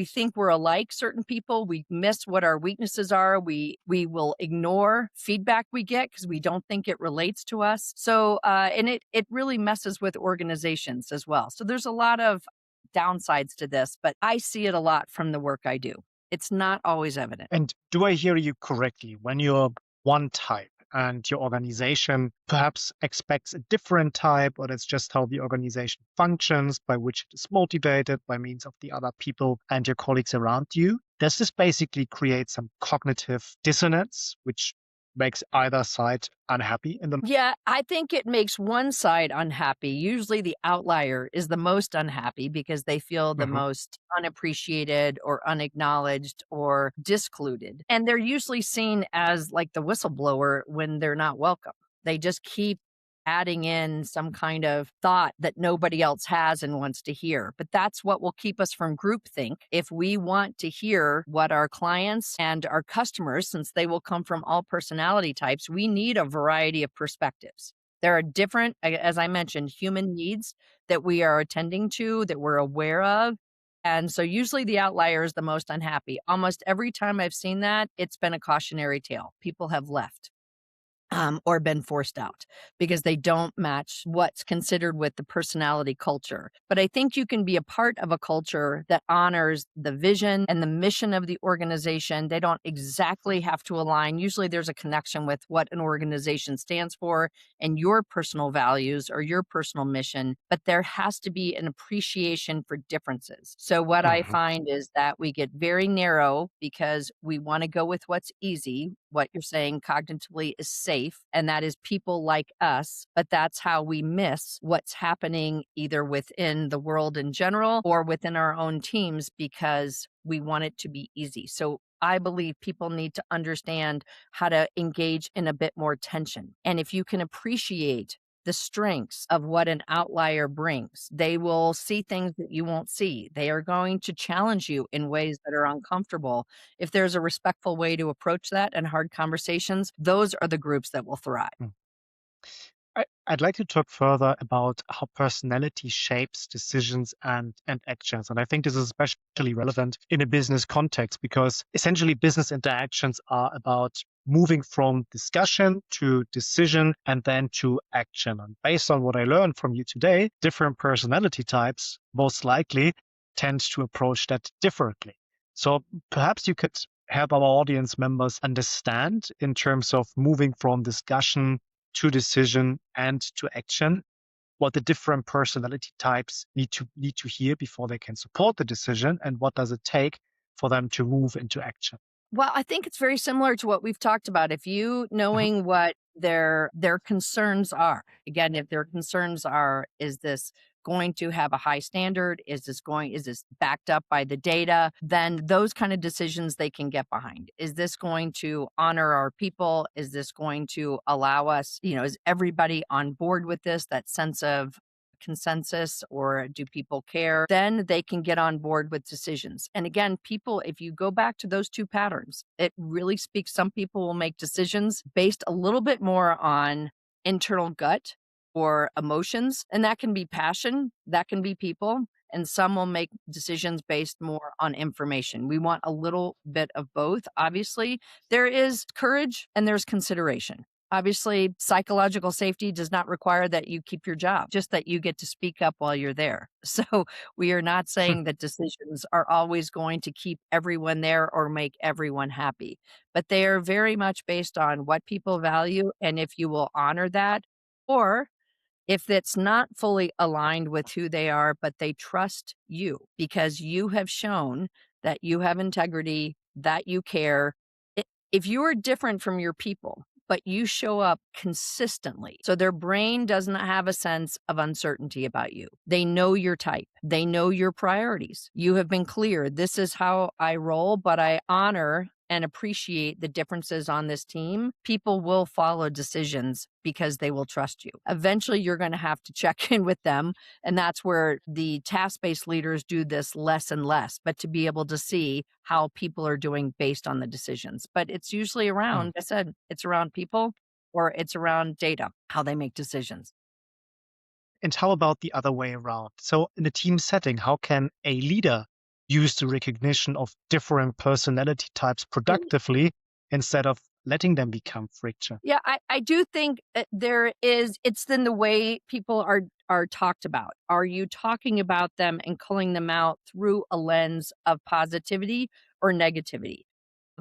think we're alike, certain people. We miss what our weaknesses are. We will ignore feedback we get because we don't think it relates to us. So and it really messes with organizations as well. So there's a lot of downsides to this, but I see it a lot from the work I do. It's not always evident. And do I hear you correctly? When you're one type and your organization perhaps expects a different type, or that's just how the organization functions, by which it is motivated by means of the other people and your colleagues around you, does this basically create some cognitive dissonance, which makes either side unhappy in the Yeah, I think it makes one side unhappy. Usually the outlier is the most unhappy because they feel the Mhm. most unappreciated or unacknowledged or discluded. And they're usually seen as like the whistleblower when they're not welcome. They just keep adding in some kind of thought that nobody else has and wants to hear. But that's what will keep us from groupthink. If we want to hear what our clients and our customers, since they will come from all personality types, we need a variety of perspectives. There are different, as I mentioned, human needs that we are attending to, that we're aware of. And so usually the outlier is the most unhappy. Almost every time I've seen that, it's been a cautionary tale. People have left or been forced out because they don't match what's considered with the personality culture. But I think you can be a part of a culture that honors the vision and the mission of the organization. They don't exactly have to align. Usually there's a connection with what an organization stands for and your personal values or your personal mission, but there has to be an appreciation for differences. So what I Mhm. find is that we get very narrow because we want to go with what's easy. What you're saying cognitively is safe, and that is people like us, but that's how we miss what's happening either within the world in general or within our own teams because we want it to be easy. So I believe people need to understand how to engage in a bit more tension. And if you can appreciate the strengths of what an outlier brings, they will see things that you won't see. They are going to challenge you in ways that are uncomfortable. If there's a respectful way to approach that and hard conversations, those are the groups that will thrive. Mm. I'd like to talk further about how personality shapes decisions and actions. And I think this is especially relevant in a business context because essentially business interactions are about moving from discussion to decision and then to action. And based on what I learned from you today, different personality types most likely tend to approach that differently. So perhaps you could help our audience members understand in terms of moving from discussion to decision and to action, what the different personality types need to hear before they can support the decision, and what does it take for them to move into action. Well, I think it's very similar to what we've talked about. If you Mhm. knowing what their concerns are. Again, if their concerns are, is this going to have a high standard? Is this backed up by the data? Then those kind of decisions they can get behind. Is this going to honor our people? Is this going to allow us, is everybody on board with this? That sense of consensus, or do people care? Then they can get on board with decisions. And again, people, if you go back to those two patterns, it really speaks. Some people will make decisions based a little bit more on internal gut or emotions, and that can be passion, that can be people. And some will make decisions based more on information. We want a little bit of both. Obviously, there is courage and there's consideration. Obviously, psychological safety does not require that you keep your job, just that you get to speak up while you're there. So we are not saying that decisions are always going to keep everyone there or make everyone happy, but they are very much based on what people value and if you will honor that, or if it's not fully aligned with who they are, but they trust you because you have shown that you have integrity, that you care. If you are different from your people, but you show up consistently, so their brain doesn't have a sense of uncertainty about you. They know your type, they know your priorities. You have been clear. This is how I roll, but I honor and appreciate the differences on this team. People will follow decisions because they will trust you. Eventually, you're going to have to check in with them. And that's where the task based leaders do this less and less, but to be able to see how people are doing based on the decisions. But it's usually Mm. around, I said, it's around people or it's around data, how they make decisions. And how about the other way around? So, in a team setting, how can a leader use the recognition of different personality types productively instead of letting them become friction? Yeah, I do think it's in the way people are talked about. Are you talking about them and calling them out through a lens of positivity or negativity?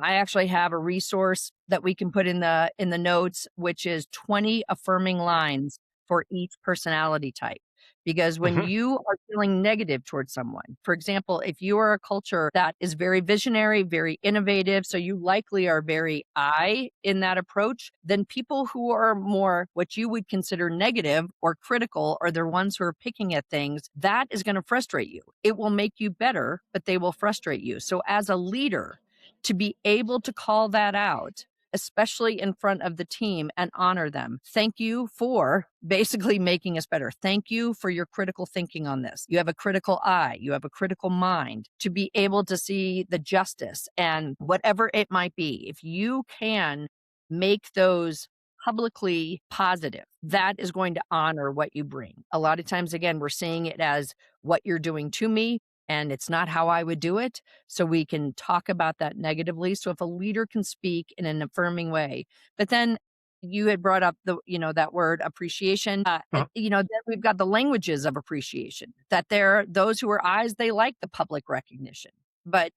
I actually have a resource that we can put in the notes, which is 20 affirming lines for each personality type. Because when Hmm. you are feeling negative towards someone, for example, if you are a culture that is very visionary, very innovative, so you likely are very I in that approach, then people who are more what you would consider negative or critical or they're ones who are picking at things, that is going to frustrate you. It will make you better, but they will frustrate you. So as a leader, to be able to call that out, especially in front of the team and honor them. Thank you for basically making us better. Thank you for your critical thinking on this. You have a critical eye, you have a critical mind to be able to see the justice and whatever it might be. If you can make those publicly positive, that is going to honor what you bring. A lot of times, again, we're seeing it as what you're doing to me, and it's not how I would do it. So we can talk about that negatively. So if a leader can speak in an affirming way, but then you had brought up that word appreciation. Uh-huh. Then we've got the languages of appreciation that there, those who are eyes, they like the public recognition. But,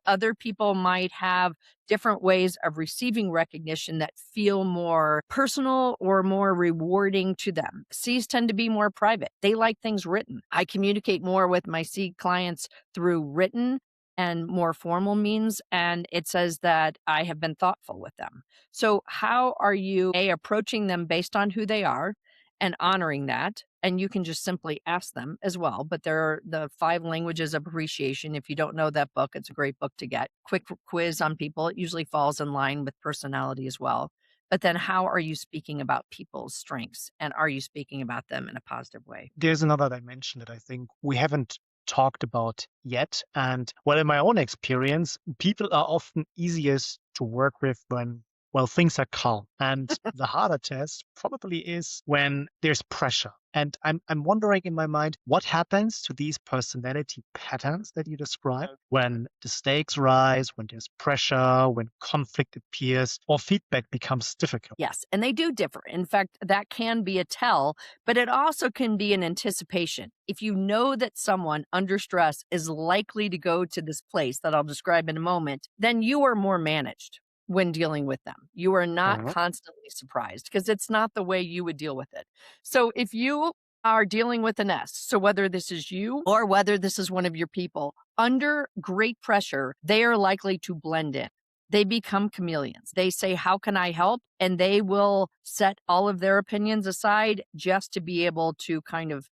other people might have different ways of receiving recognition that feel more personal or more rewarding to them. C's tend to be more private. They like things written. I communicate more with my C clients through written and more formal means. And it says that I have been thoughtful with them. So, how are you approaching them based on who they are and honoring that? And you can just simply ask them as well. But there are the 5 languages of appreciation. If you don't know that book, it's a great book to get. Quick quiz on people. It usually falls in line with personality as well. But then, how are you speaking about people's strengths? And are you speaking about them in a positive way? There's another dimension that I think we haven't talked about yet. And well, in my own experience, people are often easiest to work with when, well, things are calm. And the harder test probably is when there's pressure. And I'm wondering in my mind, what happens to these personality patterns that you describe when the stakes rise, when there's pressure, when conflict appears, or feedback becomes difficult? Yes, and they do differ. In fact, that can be a tell, but it also can be an anticipation. If you know that someone under stress is likely to go to this place that I'll describe in a moment, then you are more managed when dealing with them. You are not Mhm. constantly surprised because it's not the way you would deal with it. So if you are dealing with an S, so whether this is you or whether this is one of your people, under great pressure, they are likely to blend in. They become chameleons. They say, "How can I help?" And they will set all of their opinions aside just to be able to kind of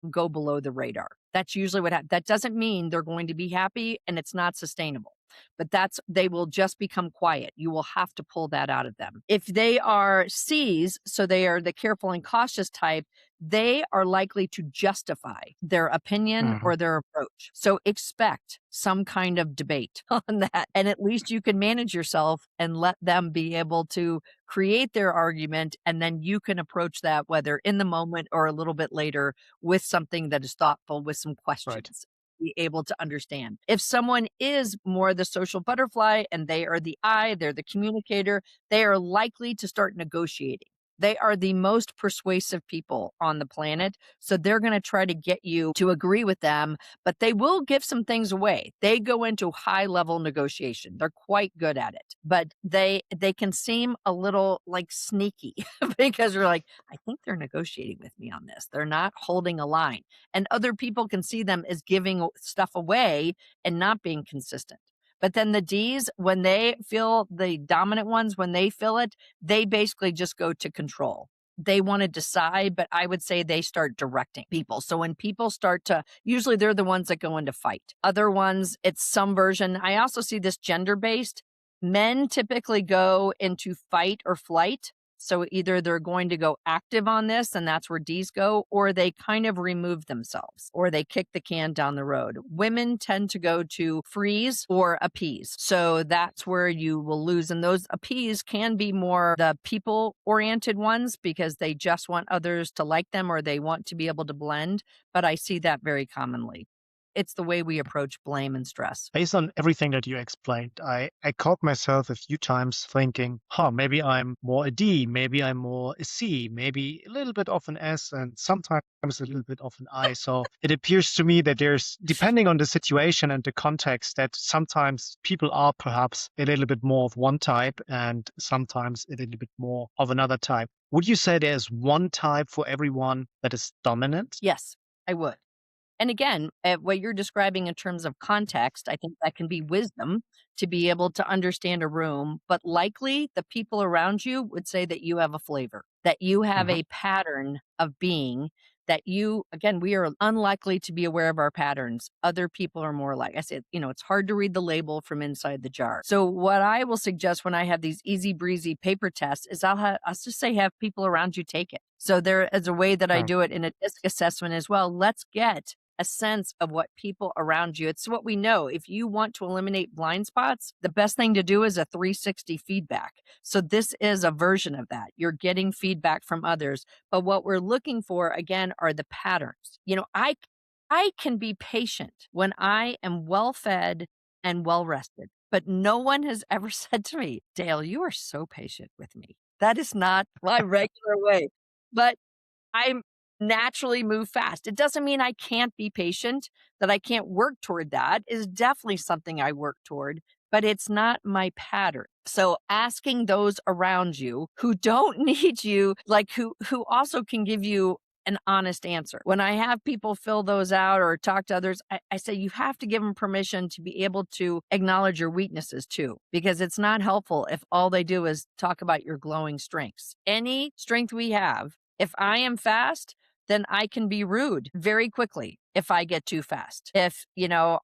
go below the radar. That's usually what happens. That doesn't mean they're going to be happy and it's not sustainable. But they will just become quiet. You will have to pull that out of them. If they are C's, so they are the careful and cautious type, they are likely to justify their opinion Mhm. or their approach. So expect some kind of debate on that. And at least you can manage yourself and let them be able to create their argument. And then you can approach that, whether in the moment or a little bit later, with something that is thoughtful, with some Right. questions. Be able to understand. If someone is more the social butterfly and they are the I, they're the communicator, they are likely to start negotiating. They are the most persuasive people on the planet. So they're going to try to get you to agree with them, but they will give some things away. They go into high level negotiation. They're quite good at it, but they can seem a little like sneaky because you're like, I think they're negotiating with me on this. They're not holding a line. And other people can see them as giving stuff away and not being consistent. But then the D's, when they feel the dominant ones, when they feel it, they basically just go to control. They want to decide, but I would say they start directing people. So when people start to, usually they're the ones that go into fight. Other ones, it's some version. I also see this gender based. Men typically go into fight or flight. So either they're going to go active on this, and that's where D's go, or they kind of remove themselves, or they kick the can down the road. Women tend to go to freeze or appease. So that's where you will lose. And those appease can be more the people oriented ones because they just want others to like them or they want to be able to blend. But I see that very commonly. it's the way we approach blame and stress. Based on everything that you explained, I caught myself a few times thinking, maybe I'm more a D, maybe I'm more a C, maybe a little bit of an S, and sometimes a little bit of an I. So it appears to me that there's, depending on the situation and the context, that sometimes people are perhaps a little bit more of one type and sometimes a little bit more of another type. Would you say there's one type for everyone that is dominant? Yes, I would. And again, what you're describing in terms of context, I think that can be wisdom to be able to understand a room, but likely the people around you would say that you have a flavor, that you have Mhm. a pattern of being that you, again, we are unlikely to be aware of our patterns. Other people are more like I said, it's hard to read the label from inside the jar. So what I will suggest when I have these easy breezy paper tests is I'll just say have people around you take it. So there is a way that I Mm. do it in a disc assessment as well. Let's get a sense of what people around you. It's what we know. If you want to eliminate blind spots, the best thing to do is a 360 feedback. So this is a version of that. You're getting feedback from others, but what we're looking for again are the patterns. I can be patient when I am well fed and well rested, but no one has ever said to me, "Dale, you are so patient with me." That is not my regular way. But I naturally move fast. It doesn't mean I can't be patient, that I can't work toward that is definitely something I work toward, but it's not my pattern. So asking those around you who don't need you, like who also can give you an honest answer. When I have people fill those out or talk to others, I say you have to give them permission to be able to acknowledge your weaknesses too, because it's not helpful if all they do is talk about your glowing strengths. Any strength we have, if I am fast, then I can be rude very quickly if I get too fast. If,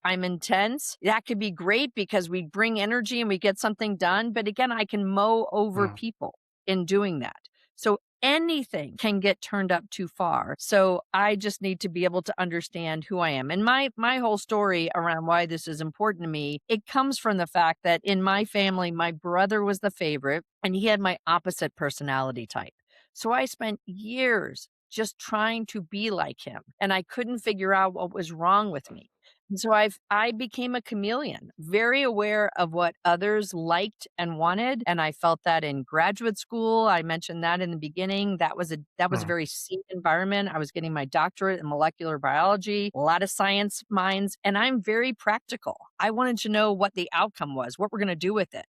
I'm intense, that could be great because we bring energy and we get something done. But again, I can mow over Mm. people in doing that. So anything can get turned up too far. So I just need to be able to understand who I am. And my whole story around why this is important to me, it comes from the fact that in my family, my brother was the favorite and he had my opposite personality type. So I spent years just trying to be like him, and I couldn't figure out what was wrong with me. And so I became a chameleon, very aware of what others liked and wanted, and I felt that in graduate school. I mentioned that in the beginning. That was a Mm. very safe environment. I was getting my doctorate in molecular biology, a lot of science minds, and I'm very practical. I wanted to know what the outcome was, what we're going to do with it.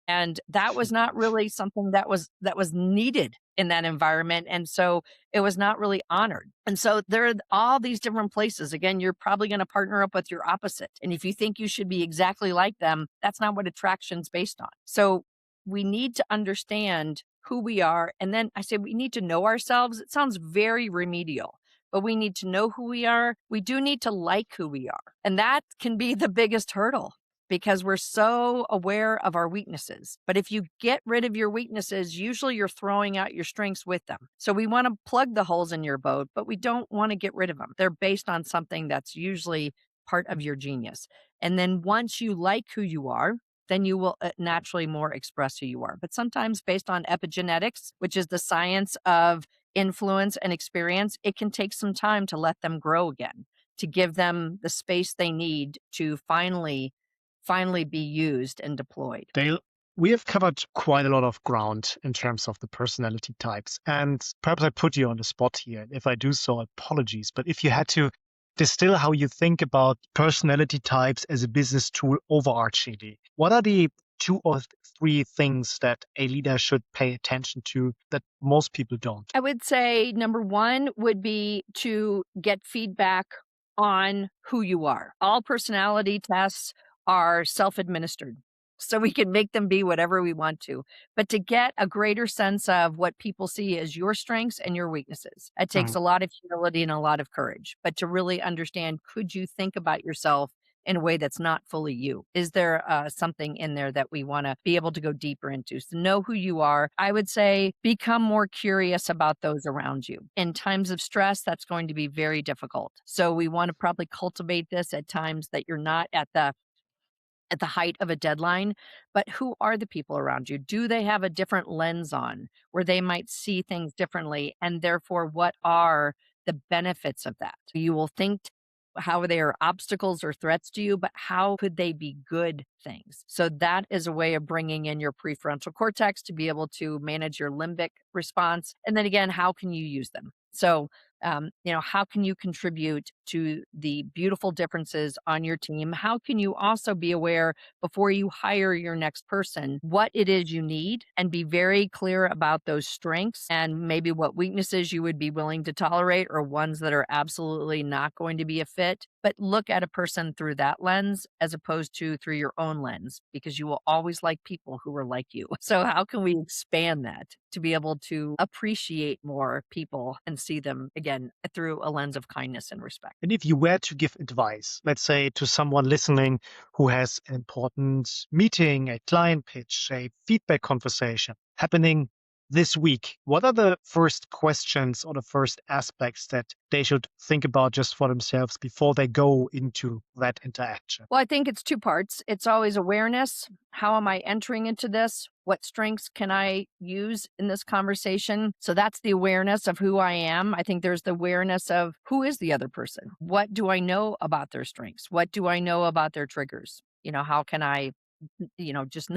And that was not really something that was needed in that environment, and so it was not really honored. And so there are all these different places. Again, you're probably gonna partner up with your opposite, and if you think you should be exactly like them, that's not what attraction's based on. So we need to understand who we are, and then I say we need to know ourselves. It sounds very remedial, but we need to know who we are. We do need to like who we are, and that can be the biggest hurdle because we're so aware of our weaknesses. But if you get rid of your weaknesses, usually you're throwing out your strengths with them. So we want to plug the holes in your boat, but we don't want to get rid of them. They're based on something that's usually part of your genius. And then once you like who you are, then you will naturally more express who you are. But sometimes based on epigenetics, which is the science of influence and experience, it can take some time to let them grow again, to give them the space they need to finally be used and deployed. Dale, we have covered quite a lot of ground in terms of the personality types. And perhaps I put you on the spot here. And if I do so, apologies. But if you had to distill how you think about personality types as a business tool overarchingly, what are the two or three things that a leader should pay attention to that most people don't? I would say number one would be to get feedback on who you are. All personality tests are self administered. So we can make them be whatever we want to. But to get a greater sense of what people see as your strengths and your weaknesses, it takes Mm. a lot of humility and a lot of courage. But to really understand, could you think about yourself in a way that's not fully you? Is there something in there that we want to be able to go deeper into? So know who you are. I would say become more curious about those around you. In times of stress, that's going to be very difficult. So we want to probably cultivate this at times that you're not at the height of a deadline, but who are the people around you? Do they have a different lens on where they might see things differently? And therefore, what are the benefits of that? You will think how they are obstacles or threats to you, but how could they be good things? So that is a way of bringing in your prefrontal cortex to be able to manage your limbic response. And then again, how can you use them? So, how can you contribute to the beautiful differences on your team? How can you also be aware before you hire your next person what it is you need and be very clear about those strengths and maybe what weaknesses you would be willing to tolerate or ones that are absolutely not going to be a fit? But look at a person through that lens as opposed to through your own lens, because you will always like people who are like you. So, how can we expand that to be able to appreciate more people and see them again through a lens of kindness and respect? And if you were to give advice, let's say to someone listening who has an important meeting, a client pitch, a feedback conversation happening this week, what are the first questions or the first aspects that they should think about just for themselves before they go into that interaction? Well, I think it's two parts. It's always awareness. How am I entering into this? What strengths can I use in this conversation? So that's the awareness of who I am. I think there's the awareness of who is the other person? What do I know about their strengths? What do I know about their triggers? How can I, just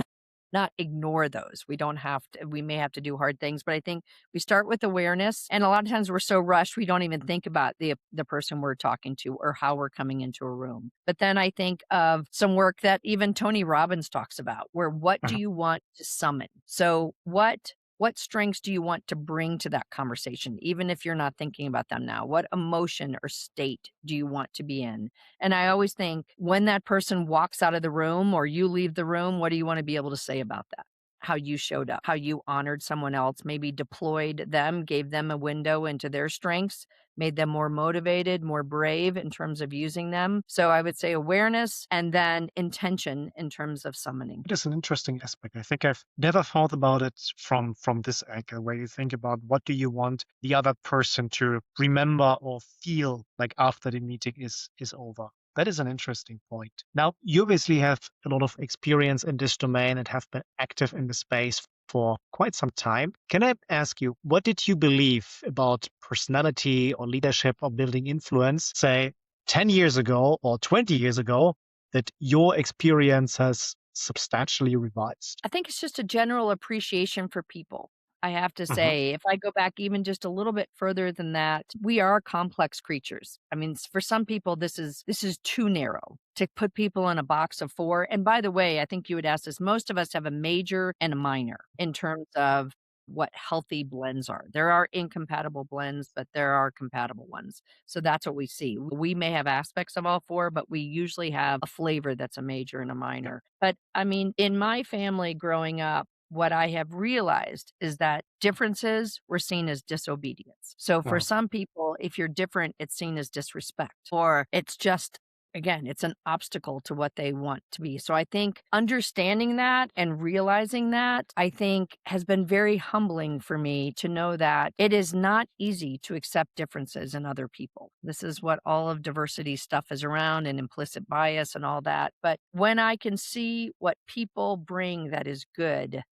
not ignore those. We don't have to, we may have to do hard things, but I think we start with awareness. And a lot of times we're so rushed, we don't even think about the person we're talking to or how we're coming into a room. But then I think of some work that even Tony Robbins talks about, where what do Uh-huh. you want to summon? So what strengths do you want to bring to that conversation, even if you're not thinking about them now? What emotion or state do you want to be in? And I always think when that person walks out of the room or you leave the room, what do you want to be able to say about that? How you showed up, how you honored someone else, maybe deployed them, gave them a window into their strengths, made them more motivated, more brave in terms of using them. So I would say awareness and then intention in terms of summoning. It is an interesting aspect. I think I've never thought about it from this angle, where you think about what do you want the other person to remember or feel like after the meeting is over. That is an interesting point. Now, you obviously have a lot of experience in this domain and have been active in the space for quite some time. Can I ask you, what did you believe about personality or leadership or building influence, say, 10 years ago or 20 years ago, that your experience has substantially revised? I think it's just a general appreciation for people. I have to Mhm. say, if I go back even just a little bit further than that, we are complex creatures. I mean, for some people, this is too narrow to put people in a box of four. And by the way, I think you would ask this, most of us have a major and a minor in terms of what healthy blends are. There are incompatible blends, but there are compatible ones. So that's what we see. We may have aspects of all four, but we usually have a flavor that's a major and a Yeah. minor. But I mean, in my family growing up, what I have realized is that differences were seen as disobedience. So for Wow. some people, if you're different, it's seen as disrespect, or it's just, again, it's an obstacle to what they want to be. So I think understanding that and realizing that, I think has been very humbling for me to know that it is not easy to accept differences in other people. This is what all of diversity stuff is around, and implicit bias and all that. But when I can see what people bring that is good,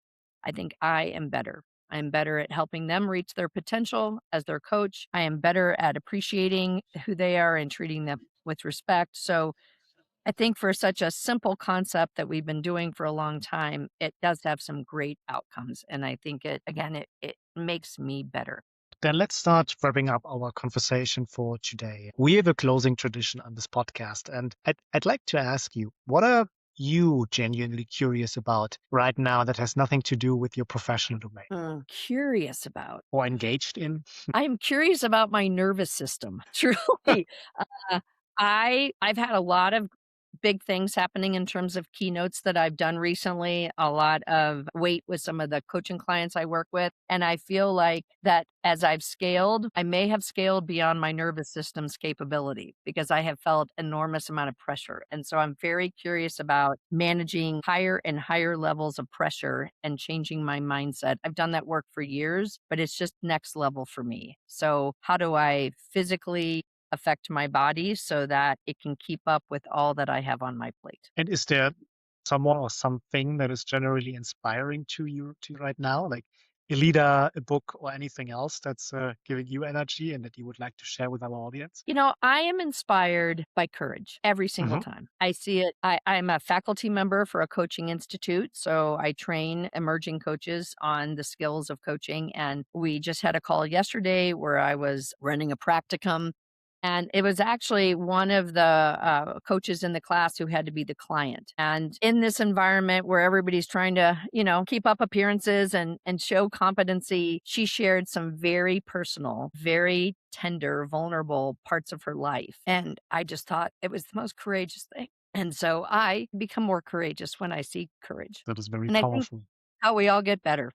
I think I am better. I am better at helping them reach their potential as their coach. I am better at appreciating who they are and treating them with respect. So I think for such a simple concept that we've been doing for a long time, it does have some great outcomes. And I think it makes me better. Then let's start wrapping up our conversation for today. We have a closing tradition on this podcast, and I'd like to ask you, what are you genuinely curious about right now that has nothing to do with your professional domain Curious about. or engaged in? I am curious about my nervous system. Truly. Uh, I've had a lot of big things happening in terms of keynotes that I've done recently, a lot of weight with some of the coaching clients I work with, and I feel like that as I've scaled, I may have scaled beyond my nervous system's capability because I have felt enormous amount of pressure. And so I'm very curious about managing higher and higher levels of pressure and changing my mindset. I've done that work for years, but it's just next level for me. So how do I physically affect my body so that it can keep up with all that I have on my plate? And is there someone or something that is generally inspiring to you right now? Like a leader, a book, or anything else that's giving you energy and that you would like to share with our audience? I am inspired by courage every single Hmm. time. I see it. I'm a faculty member for a coaching institute. So I train emerging coaches on the skills of coaching. And we just had a call yesterday where I was running a practicum. And it was actually one of the coaches in the class who had to be the client. And in this environment where everybody's trying to, keep up appearances and show competency, she shared some very personal, very tender, vulnerable parts of her life. And I just thought it was the most courageous thing. And so I become more courageous when I see courage. That is very And I think powerful. how we all get better.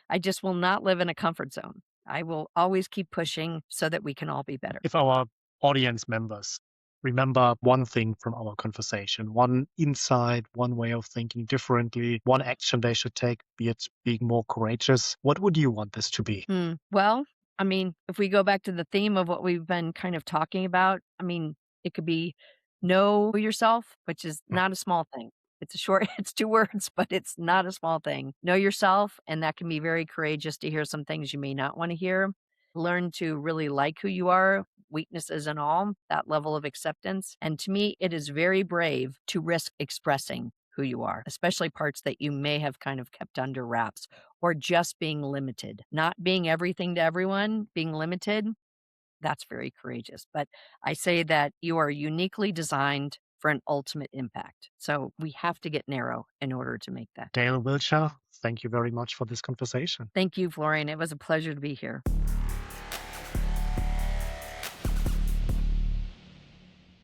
I just will not live in a comfort zone. I will always keep pushing so that we can all be better. If our audience members remember one thing from our conversation, one insight, one way of thinking differently, one action they should take, be it being more courageous, what would you want this to be? Well, I mean, if we go back to the theme of what we've been kind of talking about, I mean, it could be know yourself, which is Mhm. not a small thing. It's a short, it's two words, but it's not a small thing. Know yourself, and that can be very courageous to hear some things you may not want to hear. Learn to really like who you are, weaknesses and all, that level of acceptance. And to me, it is very brave to risk expressing who you are, especially parts that you may have kind of kept under wraps or just being limited, not being everything to everyone, being limited. That's very courageous. But I say that you are uniquely designed for an ultimate impact. So we have to get narrow in order to make that. Dale Wilsher, thank you very much for this conversation. Thank you, Florian. It was a pleasure to be here.